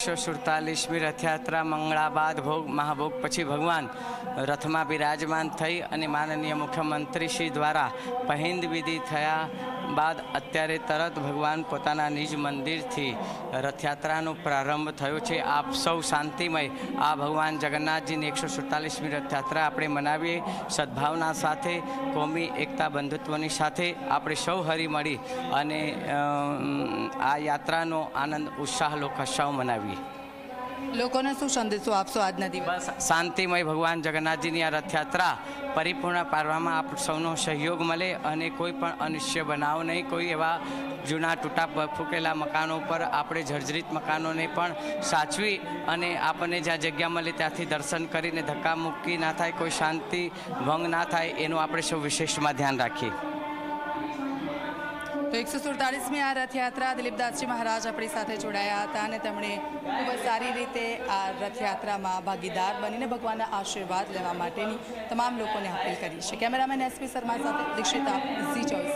147મી રથયાત્રા મંગળા બાદ મહાભોગ પછી ભગવાન રથમાં બિરાજમાન થઈ અને માનનીય મુખ્યમંત્રી શ્રી દ્વારા પહિંદ વિધિ થયા બાદ અત્યારે તરત ભગવાન પોતાના નિજ મંદિરથી રથયાત્રાનો પ્રારંભ થયો છે। આપ સૌ શાંતિમય આ ભગવાન જગન્નાથજીની 147મી રથયાત્રા આપણે મનાવીએ સદભાવના સાથે, કોમી એકતા બંધુત્વની સાથે આપણે સૌ હળી મળી અને આ યાત્રાનો આનંદ ઉત્સાહ લોકોત્સવ મનાવીએ। લોકોને શું સંદેશો આપશો આજના દિવસ? શાંતિમય ભગવાન જગન્નાથજીની આ રથયાત્રા પરિપૂર્ણ પાડવામાં આપ સૌનો સહયોગ મળે અને કોઈ પણ અનિશ્ચય બનાવ નહીં, કોઈ એવા જૂના તૂટા ફૂકેલા મકાનો પર આપણે જર્જરિત મકાનોને પણ સાચવી અને આપણને જ્યાં જગ્યા મળે ત્યાંથી દર્શન કરીને ધક્કા મુક્કી ના થાય, કોઈ શાંતિ ભંગ ના થાય એનું આપણે સૌ વિશેષમાં ધ્યાન રાખીએ। તો 147મી આ રથયાત્રા દિલીપદાસજી મહારાજ આપણી સાથે જોડાયા હતા અને તેમણે ખૂબ જ સારી રીતે આ રથયાત્રામાં ભાગીદાર બનીને ભગવાનના આશીર્વાદ લેવા માટેની તમામ લોકોને અપીલ કરી છે। કેમેરામેન SP શર્મા સાથે દીક્ષિતા, ઝી 24।